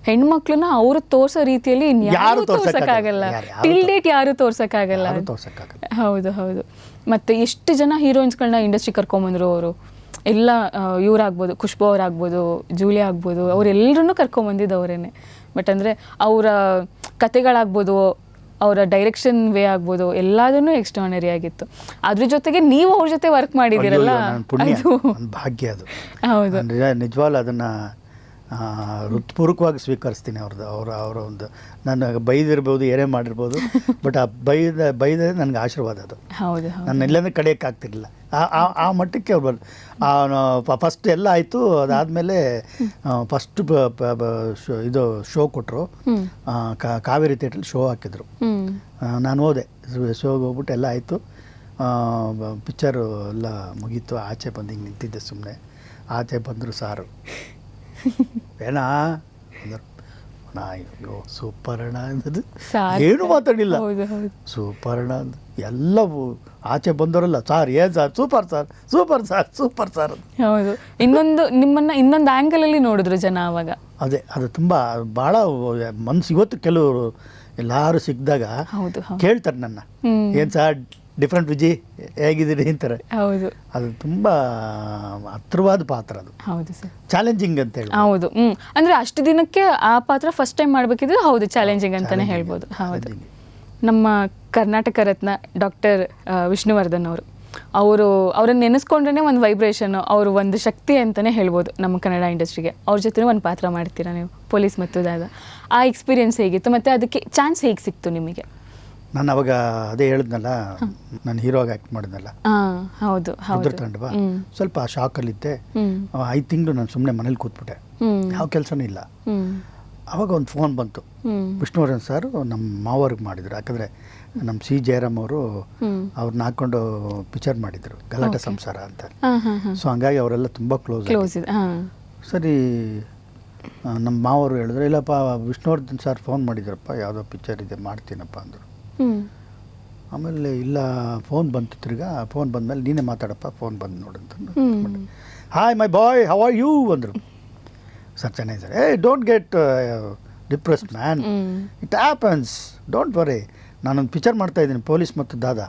ಹೆಣ್ಮಕ್ಳನ್ನ ಅವರು ತೋರ್ಸೋ ರೀತಿಯಲ್ಲಿ ಯಾರು ತೋರ್ಸಕ್ಕಾಗಲ್ಲ, ಟಿಲ್ ಡೇಟ್ ಯಾರು ತೋರ್ಸಕ್ಕಾಗಲ್ಲ. ಹೌದು ಹೌದು. ಮತ್ತೆ ಎಷ್ಟು ಜನ ಹೀರೋಯಿನ್ಸ್ಗಳನ್ನ ಇಂಡಸ್ಟ್ರಿ ಕರ್ಕೊಂಬಂದ್ರು ಅವರು ಎಲ್ಲ. ಇವರಾಗ್ಬೋದು, ಖುಷ್ಬು ಅವರಾಗ್ಬೋದು, ಜೂಲಿ ಆಗ್ಬೋದು, ಅವರೆಲ್ಲರನ್ನೂ ಕರ್ಕೊಂಬಂದಿದ್ದವರೇನೆ. ಬಟ್ ಅಂದರೆ ಅವರ ಕತೆಗಳಾಗ್ಬೋದು, ಅವರ ಡೈರೆಕ್ಷನ್ ವೇ ಆಗ್ಬೋದು, ಎಲ್ಲದನ್ನೂ ಎಕ್ಸ್ಟ್ರಾರ್ನರಿ ಆಗಿತ್ತು. ಅದ್ರ ಜೊತೆಗೆ ನೀವು ಅವ್ರ ಜೊತೆ ವರ್ಕ್ ಮಾಡಿದ್ದೀರಲ್ಲ, ಭಾಗ್ಯ ಅದು. ಹೌದು, ನಿಜವಾಗ್ಲೂ ಅದನ್ನು ಹೃತ್ಪೂರ್ವಕವಾಗಿ ಸ್ವೀಕರಿಸ್ತೀನಿ. ಅವರ ಒಂದು ನಾನು ಬೈದಿರ್ಬೋದು, ಏನೇ ಮಾಡಿರ್ಬೋದು, ಬಟ್ ಆ ಬೈದ ನನಗೆ ಆಶೀರ್ವಾದ ಅದು. ಹೌದು, ನಾನು ಎಲ್ಲಂದ್ರೆ ಕಡೆಯಕ್ಕೆ ಆಗ್ತಿರ್ಲಿಲ್ಲ. ಆ ಮಟ್ಟಕ್ಕೆ ಅವ್ರು ಫಸ್ಟ್ ಎಲ್ಲ ಆಯಿತು. ಅದಾದಮೇಲೆ ಫಸ್ಟ್ ಇದು ಶೋ ಕೊಟ್ಟರು, ಕಾವೇರಿ ಥಿಯೇಟ್ರಲ್ಲಿ ಶೋ ಹಾಕಿದ್ರು. ನಾನು ಹೋದೆ, ಶೋಗೆ ಹೋಗ್ಬಿಟ್ಟು ಎಲ್ಲ ಆಯಿತು. ಪಿಕ್ಚರು ಎಲ್ಲ ಮುಗೀತು. ಆಚೆ ಬಂದು ಹಿಂಗೆ ನಿಂತಿದ್ದೆ ಸುಮ್ಮನೆ. ಆಚೆ ಬಂದರು ಸಾರು, ಏನಾ ಅಂದರು. ಅಯ್ಯೋ ಸೂಪರ್ ಅಣ್ಣ ಅಂದದು, ಏನು ಮಾತಾಡಿಲ್ಲ. ಸೂಪರ್ ಅಣ್ಣ ಅಂದ. ಎಲ್ಲವೂ ಆಚೆ ಬಂದವರಲ್ಲ, ಸಾರ್ ಏನು sir, super sir, super sir, super sir. ಹೌದು, ನಿಮ್ಮನ್ನ ಇನ್ನೊಂದು ಆ್ಯಂಗಲಲ್ಲಿ ನೋಡಿದ್ರು ಜನ ಅವಾಗ. ಅದೇ ಅದು ತುಂಬ ಭಾಳ ಮನ್ಸು. ಇವತ್ತು ಕೆಲವರು ಎಲ್ಲರೂ ಸಿಕ್ಕಿದಾಗ ಕೇಳ್ತಾರೆ ನನ್ನ, ಏನು ಸಾರ್ ಡಿಫ್ರೆಂಟ್ ವಿಜಿ ಹೇಗಿದ್ದೀರಿ ಅಂತಾರೆ. ಹೌದು, ಅದು ತುಂಬ ಹತ್ರವಾದ ಪಾತ್ರ. ಅದು ಹೌದು ಸರ್, ಚಾಲೆಂಜಿಂಗ್ ಅಂತ ಹೇಳಿ. ಹೌದು, ಅಂದರೆ ಅಷ್ಟು ದಿನಕ್ಕೆ ಆ ಪಾತ್ರ ಫಸ್ಟ್ ಟೈಮ್ ಮಾಡಬೇಕಿದ್ರೆ ಹೌದು ಚಾಲೆಂಜಿಂಗ್ ಅಂತಲೇ ಹೇಳ್ಬೋದು. ಹೌದು, ನಮ್ಮ ಕರ್ನಾಟಕ ರತ್ನ ಡಾಕ್ಟರ್ ವಿಷ್ಣುವರ್ಧನ್ ಅವರನ್ನು ನೆನೆಸ್ಕೊಂಡ್ರೆ ಒಂದು ವೈಬ್ರೇಷನ್, ಅವರು ಒಂದು ಶಕ್ತಿ ಅಂತಲೇ ಹೇಳ್ಬೋದು ನಮ್ಮ ಕನ್ನಡ ಇಂಡಸ್ಟ್ರಿಗೆ. ಅವ್ರ ಜೊತೆ ಒಂದು ಪಾತ್ರ ಮಾಡ್ತೀರಾ ನೀವು, ಪೊಲೀಸ್ ಮತ್ತು ದಾದ. ಆ ಎಕ್ಸ್ಪೀರಿಯನ್ಸ್ ಹೇಗಿತ್ತು ಮತ್ತು ಅದಕ್ಕೆ ಚಾನ್ಸ್ ಹೇಗೆ ಸಿಕ್ತು ನಿಮಗೆ? ನಾನು ಅವಾಗ ಅದೇ ಹೇಳಿದ್ನಲ್ಲ, ನಾನು ಹೀರೋಗಿ ಆ್ಯಕ್ಟ್ ಮಾಡಿದ್ನಲ್ಲ. ಹೌದು, ತಂಡವಾ ಸ್ವಲ್ಪ ಶಾಕಲ್ಲಿದ್ದೆ. 5 ತಿಂಗಳು ನಾನು ಸುಮ್ಮನೆ ಮನೇಲಿ ಕೂತ್ಬಿಟ್ಟೆ, ಯಾವ ಕೆಲಸನೂ ಇಲ್ಲ. ಆವಾಗ ಒಂದು ಫೋನ್ ಬಂತು. ವಿಷ್ಣುವರ್ಧನ್ ಸರ್ ನಮ್ಮ ಮಾವರಿಗೆ ಮಾಡಿದ್ರು. ಯಾಕಂದರೆ ನಮ್ಮ ಸಿ ಜಯರಾಮ್ ಅವರು ಅವ್ರನ್ನ ಹಾಕ್ಕೊಂಡು ಪಿಕ್ಚರ್ ಮಾಡಿದರು, ಗಲಾಟೆ ಸಂಸಾರ ಅಂತ. ಸೊ ಹಂಗಾಗಿ ಅವರೆಲ್ಲ ತುಂಬ ಕ್ಲೋಸ್. ಸರಿ, ನಮ್ಮ ಮಾವರು ಹೇಳಿದ್ರು, ಇಲ್ಲಪ್ಪ ವಿಷ್ಣುವರ್ಧನ್ ಸರ್ ಫೋನ್ ಮಾಡಿದ್ರಪ್ಪ, ಯಾವುದೋ ಪಿಕ್ಚರ್ ಇದೆ ಮಾಡ್ತೀನಪ್ಪ ಅಂದರು. ಆಮೇಲೆ ಇಲ್ಲ, ಫೋನ್ ಬಂತು. ತಿರ್ಗಾ ಫೋನ್ ಬಂದಮೇಲೆ ನೀನೇ ಮಾತಾಡಪ್ಪ, ಫೋನ್ ಬಂದು ನೋಡಂತ. Hi my boy, how are you ಅಂದರು. ಸರ್ ಚೆನ್ನಾಗಿ sir. Don't get depressed man, it happens, don't worry. ನಾನೊಂದು ಪಿಕ್ಚರ್ ಮಾಡ್ತಾ ಇದ್ದೀನಿ, ಪೊಲೀಸ್ ಮತ್ತು ದಾದಾ,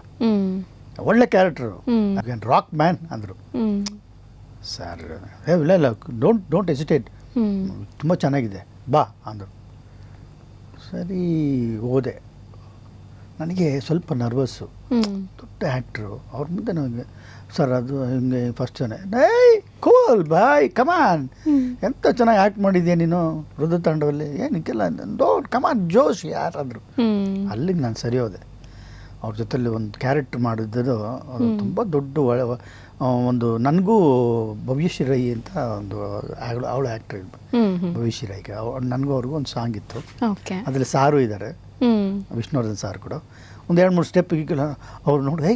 ಒಳ್ಳೆ ಕ್ಯಾರೆಕ್ಟರು, ರಾಕ್ ಮ್ಯಾನ್ ಅಂದರು. ಸರ್ ಇಲ್ಲ ಇಲ್ಲ, ಡೋಂಟ್ ಹೆಸಿಟೇಟ್, ತುಂಬ ಚೆನ್ನಾಗಿದೆ, ಬಾ ಅಂದರು. ಸರಿ ಹೋದೆ. ನನಗೆ ಸ್ವಲ್ಪ ನರ್ವಸ್ಸು, ದೊಡ್ಡ ಆ್ಯಕ್ಟ್ರು ಅವ್ರ ಮುಂದೆ ನನಗೆ. ಸರ್ ಅದು ಹಿಂಗೆ ಫಸ್ಟ್ ಜನ, ಕೂಲ್ ಬಾಯ್ ಕಮಾನ್, ಎಂತ ಚೆನ್ನಾಗಿ ಆ್ಯಕ್ಟ್ ಮಾಡಿದ್ಯಾ ನೀನು ರುದ್ರತಾಂಡವಲ್ಲಿ, ಏನಕ್ಕೆಲ್ಲ ದೊಡ್ಡ ಕಮಾನ್ ಜೋಶ್ ಯಾರಾದರು. ಅಲ್ಲಿಗೆ ನಾನು ಸರಿ ಹೋದೆ. ಅವ್ರ ಜೊತೆಲಿ ಒಂದು ಕ್ಯಾರೆಕ್ಟರ್ ಮಾಡಿದ್ದು ಅದು ತುಂಬ ದೊಡ್ಡ ಒಂದು. ನನಗೂ ಭವ್ಯಶ್ರೀ ರೈ ಅಂತ ಒಂದು ಅವಳು ಆ್ಯಕ್ಟ್ರ್ ಇದ್ದ, ಭವ್ಯಶ್ರೀ ರೈಗೆ ನನಗೂ ಅವ್ರಿಗೂ ಒಂದು ಸಾಂಗ್ ಇತ್ತು. ಅದರಲ್ಲಿ ಸಾರು ಇದ್ದಾರೆ, ವಿಷ್ಣುವರ್ಧನ್ ಸಾರ್ ಕೂಡ. ಒಂದು 2-3 ಸ್ಟೆಪ್ ಈಗಿಲ್ಲ. ಅವ್ರು ನೋಡಿ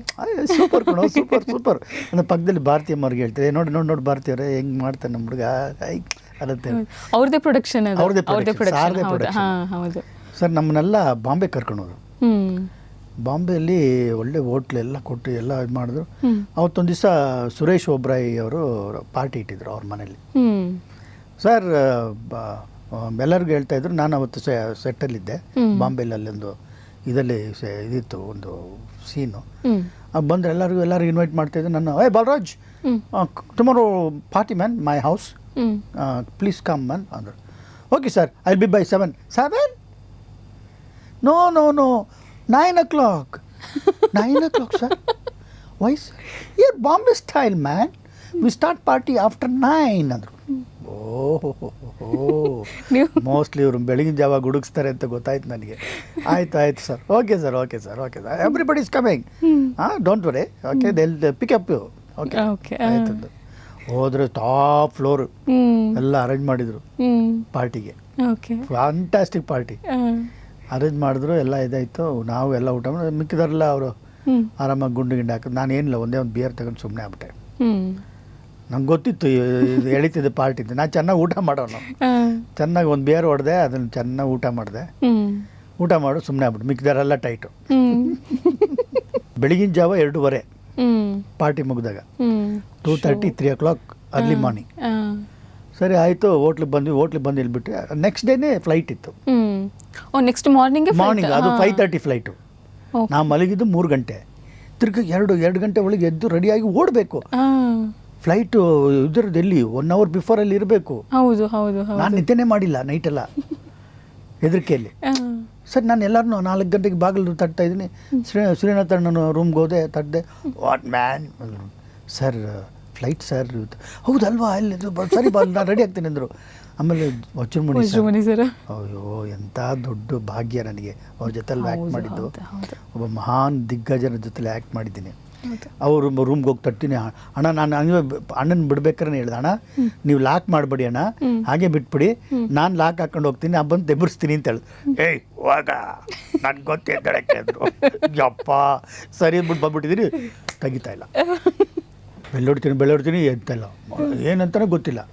ಸೂಪರ್ ಕೊಡೋ, ಸೂಪರ್ ಸೂಪರ್. ಅಂದರೆ ಪಕ್ಕದಲ್ಲಿ ಭಾರತೀಯಮ್ಮವ್ರಿಗೆ ಹೇಳ್ತಾರೆ, ನೋಡಿ ಭಾರತೀಯವ್ರೆ ಹೆಂಗೆ ಮಾಡ್ತಾರೆ ನಮ್ಮ ಹುಡುಗ, ಅನ್ನತ್ತೆ. ಅವ್ರದ್ದೇ ಪ್ರೊಡಕ್ಷನ್ ಅದು, ಅವ್ರದ್ದೇ ಅವ್ರದ್ದೇ production, ಪ್ರೊಡಕ್ಷನ್. ಸಾರ್ದೇ ಹೌದು, production. ಹಾ ಹೌದು. ಸರ್ ನಮ್ಮನ್ನೆಲ್ಲ ಬಾಂಬೆ ಕರ್ಕೊಂಡೋದ್ರು. ಹ್ಮ್ ಬಾಂಬೆಯಲ್ಲಿ ಒಳ್ಳೆ ಹೋಟ್ಲ್ ಎಲ್ಲ ಕೊಟ್ಟು ಎಲ್ಲ ಇದು ಮಾಡಿದ್ರು. ಅವತ್ತೊಂದು ದಿವಸ ಸುರೇಶ್ ಒಬ್ರಾಯಿ ಅವರು ಪಾರ್ಟಿ ಇಟ್ಟಿದ್ರು ಅವ್ರ ಮನೇಲಿ. ಹ್ಮ್ ಸರ್ ಎಲ್ಲರಿಗೂ ಹೇಳ್ತಾ ಇದ್ರು. ನಾನು ಅವತ್ತು ಸೆಟ್ಟಲ್ಲಿದ್ದೆ ಬಾಂಬೆಲಿ, ಅಲ್ಲೊಂದು ಇದರಲ್ಲಿ ಇದಿತ್ತು ಒಂದು ಸೀನು. ಬಂದರೆ ಎಲ್ಲರಿಗೂ ಇನ್ವೈಟ್ ಮಾಡ್ತಾಯಿದ್ದೆ. ನನ್ನ ಏ Balaraj, tomorrow party man, my house, please come man ಅಂದರು. Okay sir, I be by 7. No 9 o'clock. 9 o'clock, sir? Why, sir? Here, Bombay style, man. We start party after 9 ಅಂದರು. ಮೋಸ್ಟ್ಲಿ ಇವರು ಬೆಳಗಿನ ಜಾವ ಗುಡುಗಿಸ್ತಾರೆ ಅಂತ ಗೊತ್ತಾಯ್ತು ನನಗೆ. ಆಯ್ತು sir, okay sir everybody is coming, don't worry, okay they'll pick up you. Okay ಆಯ್ತು. ಹೋದ್ರೆ ಟಾಪ್ ಫ್ಲೋರ್ ಎಲ್ಲ ಅರೇಂಜ್ ಮಾಡಿದ್ರು ಪಾರ್ಟಿಗೆ. ಫ್ಯಾಂಟಾಸ್ಟಿಕ್ ಪಾರ್ಟಿ ಅರೇಂಜ್ ಮಾಡಿದ್ರು. ಎಲ್ಲ ಇದಾಯಿತು. ನಾವು ಎಲ್ಲ ಊಟ ಮಾಡಿ ಮಿಕ್ಕಿದಾರೆಲ್ಲ ಅವರು ಆರಾಮಾಗಿ ಗುಂಡು ಹಾಕಿದ್ರು. ನಾನು ಏನಿಲ್ಲ, ಒಂದೇ ಒಂದು ಬಿಯರ್ ತಗೊಂಡು ಸುಮ್ಮನೆ ಆಗ್ಬಿಟ್ಟೆ. ನಂಗೆ ಗೊತ್ತಿತ್ತು ಇದು ಎಳಿತಿದ್ದೆ ಪಾರ್ಟಿದ್ದು. ನಾನು ಚೆನ್ನಾಗಿ ಊಟ ಮಾಡೋನು, ಚೆನ್ನಾಗಿ ಒಂದು ಬಿಯರ್ ಹೊಡೆದೆ, ಅದನ್ನು ಚೆನ್ನಾಗಿ ಊಟ ಮಾಡಿದೆ. ಊಟ ಮಾಡು ಸುಮ್ಮನೆ ಆಗ್ಬಿಟ್ಟು ಮಿಕ್ಕಿದಾರೆಲ್ಲ ಟೈಟು. ಬೆಳಗಿನ ಜಾವ 2:30 ಪಾರ್ಟಿ ಮುಗಿದಾಗ 2:30 3 o'clock ಅರ್ಲಿ ಮಾರ್ನಿಂಗ್. ಸರಿ ಆಯಿತು, ಹೋಟ್ಲಿಗೆ ಬಂದು ಇಲ್ಬಿಟ್ಟು ನೆಕ್ಸ್ಟ್ ಡೇನೇ ಫ್ಲೈಟ್ ಇತ್ತು. ನೆಕ್ಸ್ಟ್ ಮಾರ್ನಿಂಗ್ ಅದು 5:30 ಫ್ಲೈಟು. ನಾವು ಮಲಗಿದ್ದು 3 ಗಂಟೆ. ತಿರ್ಗಿ 2 ಗಂಟೆ ಒಳಗೆ ಎದ್ದು ರೆಡಿಯಾಗಿ ಓಡಬೇಕು. ಫ್ಲೈಟು ಇದ್ರದ್ದು ಎಲ್ಲಿ 1 hour ಬಿಫೋರಲ್ಲಿ ಇರಬೇಕು. ನಾನು ನಿದ್ದೆನೇ ಮಾಡಿಲ್ಲ ನೈಟೆಲ್ಲ ಹೆದರಿಕೆಯಲ್ಲಿ. ಸರ್ ನಾನು ಎಲ್ಲರನ್ನೂ 4 ಗಂಟೆಗೆ ಬಾಗಿಲು ತಟ್ತಾ ಇದ್ದೀನಿ. ಶ್ರೀನಾಥ್ ಅಣ್ಣನ ರೂಮ್ಗೆ ಹೋದೆ, ತಟ್ಟದೆ. What man sir, flight sir. ಹೌದಲ್ವಾ, ಅಲ್ಲಿ ಸರಿ ಬಾ, ನಾನು ರೆಡಿ ಆಗ್ತೀನಿ ಅಂದರು. ಆಮೇಲೆ ವಜ್ರಮುನಿ ಸರ್, ಅಯ್ಯೋ ಎಂಥ ದೊಡ್ಡ ಭಾಗ್ಯ ನನಗೆ ಅವ್ರ ಜೊತೆಲಿ ಆ್ಯಕ್ಟ್ ಮಾಡಿದ್ದು. ಒಬ್ಬ ಮಹಾನ್ ದಿಗ್ಗಜನ ಜೊತೆಲಿ ಆ್ಯಕ್ಟ್ ಮಾಡಿದ್ದೀನಿ. ಅವರು ರೂಮ್ಗೆ ಹೋಗಿ ತಟ್ತೀನಿ. ಅಣ್ಣ ನಾನು ಅಣ್ಣನ ಬಿಡ್ಬೇಕಾರೆ ಹೇಳ್ದೆ, ಅಣ್ಣ ನೀವು ಲಾಕ್ ಮಾಡಬೇಡಿ ಅಣ್ಣ, ಹಾಗೆ ಬಿಟ್ಬಿಡಿ, ನಾನು ಲಾಕ್ ಹಾಕೊಂಡು ಹೋಗ್ತೀನಿ, ಬಂದು ತೆಬ್ಬರಿಸ್ತೀನಿ ಅಂತ ಹೇಳಿ. ಏಯ್ ಹೋಗ, ನನ್ಗೆ ಗೊತ್ತಿದ್ದಳಕ್ಕೆ ಅಂದರು. ಯಪ್ಪ ಸರಿ ಅಂದ್ಬಿಟ್ಟು ಬಂದ್ಬಿಟ್ಟಿದ್ದೀನಿ. ತೆಗಿತಾ ಇಲ್ಲ. ಬೆಳ್ಳೋಡ್ತೀನಿ ಎಂತಲ್ಲ, ಏನಂತಾನೆ ಗೊತ್ತಿಲ್ಲ.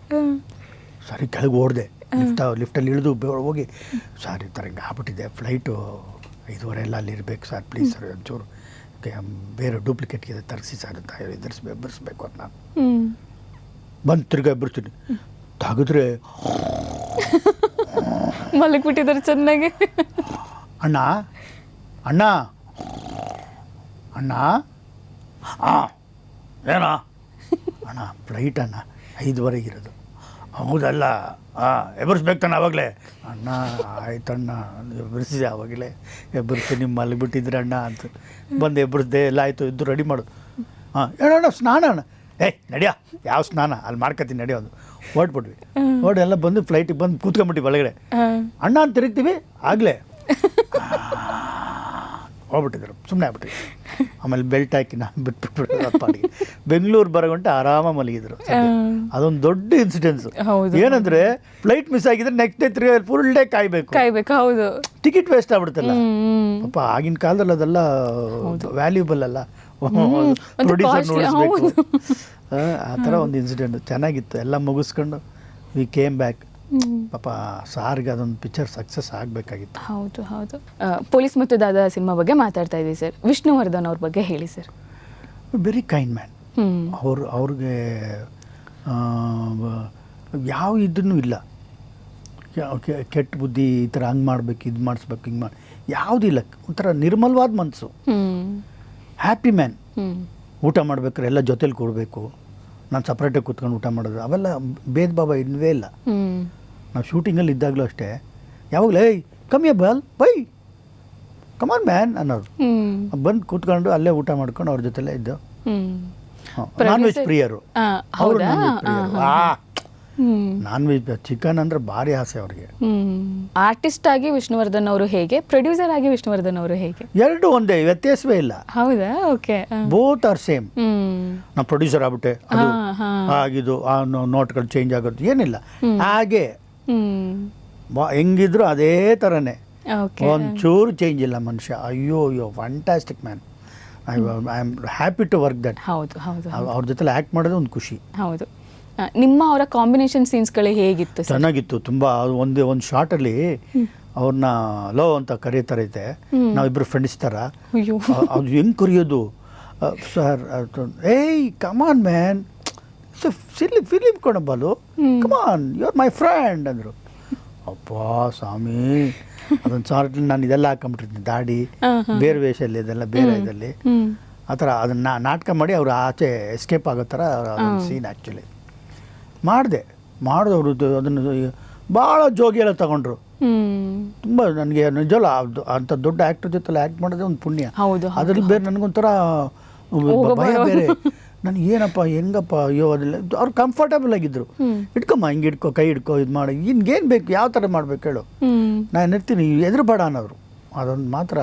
ಸರಿ ಕೆಳಗೆ ಓಡಿದೆ, ಲಿಫ್ಟಲ್ಲಿ ಇಳಿದು ಹೋಗಿ, ಸರ್ ಈ ಥರ ಹಿಂಗೆ ಆಗ್ಬಿಟ್ಟಿದೆ, ಫ್ಲೈಟು 5:30 ಎಲ್ಲ ಅಲ್ಲಿ ಇರಬೇಕು ಸರ್, ಪ್ಲೀಸ್ ಸರ್ ಒಂಚೂರು ಬೇರೆ ಡೂಪ್ಲಿಕೇಟ್ಗೆ ತರಿಸಿ ಸರ್ ಅಂತ ಹೇಳಿ ಎಬ್ಬರಿಸ್ಬೇಕು ಅಂತ. ನಾನು ಬಂದು ತಿರ್ಗಾ ಎಬ್ಬರಿಸ್ತೀನಿ. ತೆಗೆದ್ರೆ ಮಲಗಿಬಿಟ್ಟಿದ್ದಾರೆ ಚೆನ್ನಾಗಿ. ಅಣ್ಣ ಅಣ್ಣ ಅಣ್ಣ ಏನಾ ಅಣ್ಣ, ಫ್ಲೈಟ್ ಅಣ್ಣ 5:30 ಇರೋದು. ಹೌದಲ್ಲ, ಎಬ್ಬರಿಸ್ಬೇಕು ತಾನೆ ಆವಾಗಲೇ. ಅಣ್ಣ ಆಯ್ತಣ್ಣ, ಎಬ್ಬರಿಸಿದೆ ಆವಾಗಲೇ, ಎಬ್ಬರಿಸಿ ಮಲಗಿಬಿಟ್ಟಿದ್ರೆ ಅಣ್ಣ ಅಂತ ಬಂದು ಎಬ್ಬರಿಸ್ದೆ. ಎಲ್ಲ ಆಯಿತು, ಇದ್ದು ರೆಡಿ ಮಾಡು. ಹೇಳೋಣ ಸ್ನಾನ ಅಣ್ಣ. ನಡಿಯೋ, ಯಾವ ಸ್ನಾನ ಅಲ್ಲಿ ಮಾಡ್ಕೊತೀನಿ ನಡಿಯೋದು. ಹೊರಟ್ಬಿಟ್ವಿ. ಎಲ್ಲ ಬಂದು ಫ್ಲೈಟಿಗೆ ಬಂದು ಕೂತ್ಕೊಂಬಿಟ್ಟು ಒಳಗಡೆ. ಅಣ್ಣ ಅಂತ ತಿರುಗ್ತೀವಿ, ಆಗಲೇ ಹೋಗ್ಬಿಟ್ಟಿದ್ರು. ಸುಮ್ಮನೆ ಆಗ್ಬಿಟ್ಟಿದ್ರು. ಆಮೇಲೆ ಬೆಲ್ಟ್ ಹಾಕಿ ನಾನು ಬಿಟ್ಬಿಟ್ಬಿಟ್ಟು ಅಪ್ಪಾಡಿಗೆ ಬೆಂಗಳೂರು ಬರೋಗಂಟೆ ಆರಾಮಾಗಿ ಮಲಗಿದ್ರು. ಅದೊಂದು ದೊಡ್ಡ ಇನ್ಸಿಡೆನ್ಸ್. ಏನಂದ್ರೆ ಫ್ಲೈಟ್ ಮಿಸ್ ಆಗಿದ್ರೆ ನೆಕ್ಸ್ಟ್ ಡೇ ತಿರ್ಗಿ ಫುಲ್ ಡೇ ಕಾಯ್ಬೇಕು. ಹೌದು, ಟಿಕೆಟ್ ವೇಸ್ಟ್ ಆಗ್ಬಿಡುತ್ತಲ್ಲ ಪಾಪ. ಆಗಿನ ಕಾಲದಲ್ಲಿ ಅದೆಲ್ಲ ವ್ಯಾಲ್ಯೂಬಲ್ ಅಲ್ಲ, ಪ್ರೊಡ್ಯೂಸರ್ ನೋಡಿಸ್ಬೇಕು. ಆ ಥರ ಒಂದು ಇನ್ಸಿಡೆಂಟ್ ಚೆನ್ನಾಗಿತ್ತು. ಎಲ್ಲ ಮುಗಿಸ್ಕೊಂಡು ವಿ ಕೇಮ್ ಬ್ಯಾಕ್. ಪಾಪ ಸಾರ್ಗೆ ಅದೊಂದು ಪಿಕ್ಚರ್ ಸಕ್ಸಸ್ ಆಗಬೇಕಾಗಿತ್ತು. ಹೌದು. ಪೊಲೀಸ್ ಮತ್ತು ದಾದಾ ಸಿನಿಮಾ ಬಗ್ಗೆ ಮಾತಾಡ್ತಾ ಇದ್ವಿ ಸರ್. ವಿಷ್ಣುವರ್ಧನ್ ಅವ್ರ ಬಗ್ಗೆ ಹೇಳಿ ಸರ್. Very kind man. ಅವ್ರಿಗೆ ಯಾವ ಇದನ್ನು ಇಲ್ಲ, ಕೆಟ್ಟ ಬುದ್ಧಿ, ಈ ಥರ ಹಂಗೆ ಮಾಡ್ಬೇಕು, ಇದು ಮಾಡಿಸ್ಬೇಕು, ಹಿಂಗೆ ಮಾಡಿ ಯಾವುದಿಲ್ಲ. ಒಂಥರ ನಿರ್ಮಲವಾದ ಮನಸ್ಸು, ಹ್ಯಾಪಿ ಮ್ಯಾನ್. ಊಟ ಮಾಡ್ಬೇಕಾದ್ರೆ ಎಲ್ಲ ಜೊತೇಲಿ ಕೊಡಬೇಕು, ನಾನು ಸಪ್ರೇಟಾಗಿ ಕೂತ್ಕೊಂಡು ಊಟ ಮಾಡೋದು, ಅವೆಲ್ಲ ಭೇದ ಭಾವ ಇಲ್ಲವೇ ಇಲ್ಲ. ನಾವು ಶೂಟಿಂಗಲ್ಲಿ ಇದ್ದಾಗಲೂ ಅಷ್ಟೇ, ಯಾವಾಗಲೂ ಏಯ್ ಕಮ್ಮಿಯ ಬಾಲ್ ಬೈ ಕಮಾನ್ ಮ್ಯಾನ್ ಅನ್ನೋರು. ಬಂದು ಕೂತ್ಕೊಂಡು ಅಲ್ಲೇ ಊಟ ಮಾಡ್ಕೊಂಡು ಅವ್ರ ಜೊತೆಲೇ ಇದ್ದು. ನಾನ್ ವೆಜ್ ಪ್ರಿಯರು ಅವರು. ನಾನ್ ವೆಜ್, ಚಿಕನ್ ಅಂದ್ರೆ ಭಾರಿ ಆಸೆ ಅವ್ರಿಗೆ. ಆರ್ಟಿಸ್ಟ್ ಆಗಿ ವಿಷ್ಣುವರ್ಧನ್ ಅವರು ಹೇಗೆ, ಪ್ರೊಡ್ಯೂಸರ್ ಆಗಿ ವಿಷ್ಣುವರ್ಧನ್ ಅವರು ಹೇಗೆ? ಎರಡು ಒಂದೇ, ವ್ಯತ್ಯಾಸವೇ ಇಲ್ಲ. ಹೌದಾ? ಓಕೆ. Both are same. ನಾವು ಪ್ರೊಡ್ಯೂಸರ್ ಆಗ್ಬಿಟ್ಟೆ, ಅದು ಆಗಿದ್ದು ಆ ನೋಟ್ಗಳು ಚೇಂಜ್ ಆಗೋದು ಏನಿಲ್ಲ. ಹಾಗೆ ಹೆಂಗಿದ್ರು ಅದೇ ಥರನೇ, ಒಂಚೂರು ಚೇಂಜ್ ಇಲ್ಲ ಮನುಷ್ಯ. ಅಯ್ಯೋ fantastic man. I am happy to work that. ಹೌದು. ಅವ್ರ ಜೊತೆ ಆ್ಯಕ್ಟ್ ಮಾಡೋದು ಒಂದು ಖುಷಿ. ಹೌದು. ನಿಮ್ಮ ಅವರ ಕಾಂಬಿನೇಷನ್ ಸೀನ್ಸ್ಗಳು ಹೇಗಿತ್ತು ಸರ್? ಚೆನ್ನಾಗಿತ್ತು ತುಂಬ. ಒಂದು ಶಾರ್ಟಲ್ಲಿ ಅವ್ರನ್ನ ಲೋ ಅಂತ ಕರೀತಾರೈತೆ, ನಾವಿಬ್ಬರು ಫ್ರೆಂಡ್ಸ್ ಥರ. ಅಯ್ಯೋ, ಅದು ಹೆಂಗೆ ಕರೆಯೋದು ಸರ್, ಏಯ್ ಕಮಾನ್ ಮ್ಯಾನ್, ಫಿಲಿಮ್ ಕೊಡಬಾಲು, come on you are my friend ಅಂದರು. ಅಪ್ಪ ಸ್ವಾಮಿ, ಅದೊಂದು ಶಾರ್ಟಲ್ಲಿ ನಾನು ಇದೆಲ್ಲ ಹಾಕೊಂಬಿಟ್ಟಿರ್ತೀನಿ, ದಾಡಿ ಬೇರೆ ವೇಷದಲ್ಲಿ ಇದೆಲ್ಲ ಬೇರೆ ಇದರಲ್ಲಿ ಆ ಥರ ಅದನ್ನು ನಾಟಕ ಮಾಡಿ ಅವರು ಆಚೆ ಎಸ್ಕೇಪ್ ಆಗೋ ಥರ ಅದೊಂದು ಸೀನ್ ಆ್ಯಕ್ಚುಲಿ ಮಾಡಿದವರು ಅದನ್ನು ಭಾಳ ಜೋಗಿ ಎಲ್ಲ ತಗೊಂಡ್ರು. ತುಂಬ ನನಗೆ ನಿಜವಲ್ಲ ಅಂಥ ದೊಡ್ಡ ಆ್ಯಕ್ಟರ್ ಜೊತೆಲ್ಲ ಆ್ಯಕ್ಟ್ ಮಾಡೋದೇ ಒಂದು ಪುಣ್ಯ. ಅದ್ರಲ್ಲಿ ಬೇರೆ ನನಗೊಂಥರ ಭಯ ಬೇರೆ. ನನಗೆ ಏನಪ್ಪ ಹೆಂಗಪ್ಪ, ಅಯ್ಯೋ ಅದೆಲ್ಲ ಅವ್ರು ಕಂಫರ್ಟಬಲ್ ಆಗಿದ್ರು. ಇಟ್ಕೊಮ್ಮ, ಹಿಂಗೆ ಇಟ್ಕೊ, ಕೈ ಹಿಡ್ಕೊ, ಇದು ಮಾಡಿ, ಇನ್ನೇನು ಬೇಕು, ಯಾವ ಥರ ಮಾಡ್ಬೇಕು ಹೇಳು, ನಾನು ಇರ್ತೀನಿ, ಎದುರು ಬೇಡ ಅನ್ನೋರು. ಅದೊಂದು ಮಾತ್ರ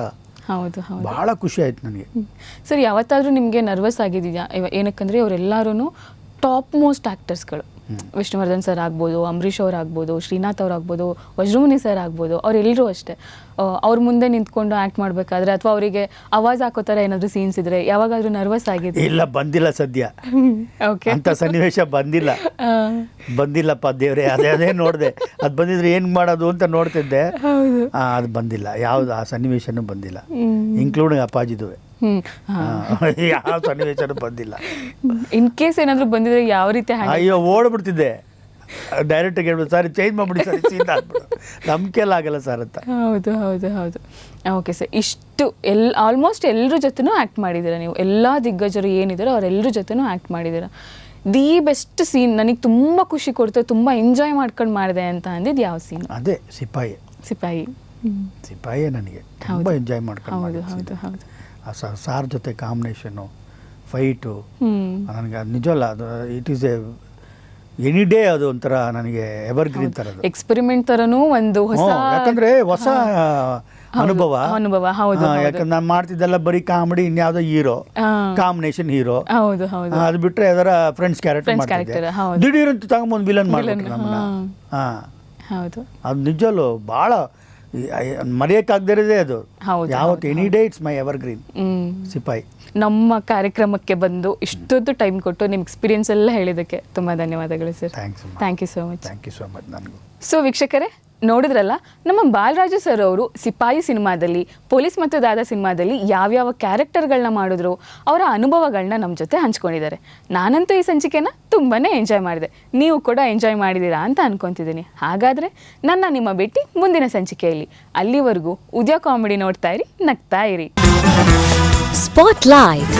ಭಾಳ ಖುಷಿ ಆಯ್ತು ನನಗೆ. ಸರ್, ಯಾವತ್ತಾದರೂ ನಿಮಗೆ ನರ್ವಸ್ ಆಗಿದೆಯಾ? ಏನಕ್ಕಂದರೆ ಅವರೆಲ್ಲರೂ ಟಾಪ್ ಮೋಸ್ಟ್ ಆ್ಯಕ್ಟರ್ಸ್ಗಳು. ವಿಷ್ಣುವರ್ಧನ್ ಸರ್ ಆಗ್ಬೋದು, ಅಂಬರೀಷ್ ಅವ್ರು ಆಗ್ಬೋದು, ಶ್ರೀನಾಥ್ ಅವ್ರು ಆಗ್ಬೋದು, ವಜ್ರಮುನಿ ಸರ್ ಆಗ್ಬೋದು, ಅವರೆಲ್ಲರೂ ಅಷ್ಟೇ ಅವ್ರ ಮುಂದೆ ನಿಂತ್ಕೊಂಡು ಆ್ಯಕ್ಟ್ ಮಾಡಬೇಕಾದ್ರೆ ಅಥವಾ ಅವರಿಗೆ ಆವಾಜ್ ಹಾಕೋ ಥರ ಏನಾದರೂ ಸೀನ್ಸ್ ಇದ್ರೆ ಯಾವಾಗಾದ್ರೂ ನರ್ವಸ್ ಆಗಿದೆ? ಇಲ್ಲ, ಬಂದಿಲ್ಲ ಸದ್ಯ. ಓಕೆ, ಅಂತ ಸನ್ನಿವೇಶ ಬಂದಿಲ್ಲಪ್ಪ ದೇವ್ರೆ. ಅದೇ ನೋಡಿದೆ, ಅದು ಬಂದಿದ್ರೆ ಏನು ಮಾಡೋದು ಅಂತ ನೋಡ್ತಿದ್ದೆ. ಅದು ಬಂದಿಲ್ಲ, ಯಾವ್ದು ಆ ಸನ್ನಿವೇಶನೂ ಬಂದಿಲ್ಲ, ಇನ್ಕ್ಲೂಡಿಂಗ್ ಅಪ್ಪಾಜಿದುವೆ. ಯಾವ ಸನ್ನಿವೇಶನೂ ಬಂದಿಲ್ಲ. ಇನ್ ಕೇಸ್ ಏನಾದರೂ ಬಂದಿದ್ರೆ ಯಾವ ರೀತಿ? ಅಯ್ಯೋ, ಓಡ್ಬಿಡ್ತಿದ್ದೆ, ಡೈರೆಕ್ಟಾಗಿ ಹೇಳ್ಬಿಟ್ಟು ಸರ್ ಚೇಂಜ್ ಮಾಡಿಬಿಡಿ ಸರ್, ಸೀನ್ ಆಗ್ಬಿಡು, ನಂಬಿಕೆಲ್ಲ ಆಗಲ್ಲ ಸರ್ ಅಂತ. ಹೌದು. ಓಕೆ ಸರ್, ಇಷ್ಟು ಆಲ್ಮೋಸ್ಟ್ ಎಲ್ಲರ ಜೊತೆನೂ ಆ್ಯಕ್ಟ್ ಮಾಡಿದ್ದೀರಾ ನೀವು. ಎಲ್ಲ ದಿಗ್ಗಜರು ಏನಿದ್ದಾರೋ ಅವರೆಲ್ಲರ ಜೊತೆನೂ ಆ್ಯಕ್ಟ್ ಮಾಡಿದ್ದೀರಾ. ದಿ ಬೆಸ್ಟ್ ಸೀನ್ ನನಗೆ ತುಂಬ ಖುಷಿ ಕೊಡ್ತು, ತುಂಬ ಎಂಜಾಯ್ ಮಾಡ್ಕೊಂಡು ಮಾಡಿದೆ ಅಂತ ಅಂದಿದ್ದು ಯಾವ ಸೀನ್? ಅದೇ ಸಿಪಾಯಿ. ಸಿಪಾಯಿ ನನಗೆ ತುಂಬ ಎಂಜಾಯ್ ಮಾಡ್ಕೊಂಡು. ಹೌದು. ಸಾರ್ ಜೊತೆ ಕಾಂಬಿನೇಷನು, ಫೈಟು, ನನಗೆ ಅದು ನಿಜವಲ್ಲ, ಅದು ಇಟ್ ಈಸ್ ಎನಿ ಡೇ ಅದು ಒಂಥರ ನನಗೆ ಎವರ್ಗ್ರೀನ್ ಥರ, ಎಕ್ಸ್ಪೆರಿಮೆಂಟ್ ಥರನೂ ಒಂದು ಹೊಸ, ಯಾಕಂದರೆ ಹೊಸ ಅನುಭವ. ಯಾಕಂದ್ರೆ ನಾನು ಮಾಡ್ತಿದ್ದೆಲ್ಲ ಬರೀ ಕಾಮಿಡಿ, ಇನ್ಯಾವುದೋ ಹೀರೋ ಕಾಂಬಿನೇಷನ್ ಹೀರೋ, ಅದು ಬಿಟ್ಟರೆ ಅದರ ಫ್ರೆಂಡ್ಸ್ ಕ್ಯಾರೆಕ್ಟರ್ ಮಾಡ್ತಿದ್ದೆ. ದಿಢೀರಂತ ತಗೊಂಬಂದು ವಿಲನ್ ಮಾಡ್ಬಿಟ್ರು ನಮ್ಮನ್ನ. ಅದು ನಿಜವಲ್ಲೂ ಭಾಳ ಮರೆಯೋಕ್ಕಾಗದಿರೋದೇ ಅದು. ಯಾವತ್ತು any day it's my evergreen ಸಿಪಾಯಿ. ನಮ್ಮ ಕಾರ್ಯಕ್ರಮಕ್ಕೆ ಬಂದು ಇಷ್ಟೊಂದು ಟೈಮ್ ಕೊಟ್ಟು ನಿಮ್ಮ ಎಕ್ಸ್ಪೀರಿಯನ್ಸ್ ಎಲ್ಲ ಹೇಳಿದ್ದಕ್ಕೆ ತುಂಬ ಧನ್ಯವಾದಗಳು sir. Thank you so much. ನನಗೂ. ಸೊ ವೀಕ್ಷಕರೇ, ನೋಡಿದ್ರಲ್ಲ, ನಮ್ಮ ಬಾಲರಾಜು ಸರ್ ಅವರು ಸಿಪಾಯಿ ಸಿನಿಮಾದಲ್ಲಿ, ಪೊಲೀಸ್ ಮತ್ತು ದಾದಾ ಸಿನಿಮಾದಲ್ಲಿ ಯಾವ್ಯಾವ ಕ್ಯಾರೆಕ್ಟರ್ಗಳನ್ನ ಮಾಡಿದ್ರು, ಅವರ ಅನುಭವಗಳನ್ನ ನಮ್ಮ ಜೊತೆ ಹಂಚ್ಕೊಂಡಿದ್ದಾರೆ. ನಾನಂತೂ ಈ ಸಂಚಿಕೆನ ತುಂಬಾ ಎಂಜಾಯ್ ಮಾಡಿದೆ, ನೀವು ಕೂಡ ಎಂಜಾಯ್ ಮಾಡಿದ್ದೀರಾ ಅಂತ ಅನ್ಕೊತಿದ್ದೀನಿ. ಹಾಗಾದರೆ ನಿಮ್ಮ ಭೇಟಿ ಮುಂದಿನ ಸಂಚಿಕೆಯಲ್ಲಿ. ಅಲ್ಲಿವರೆಗೂ ಉದಯ ಕಾಮಿಡಿ ನೋಡ್ತಾ ಇರಿ, ನಗ್ತಾ ಇರಿ. Spotlight.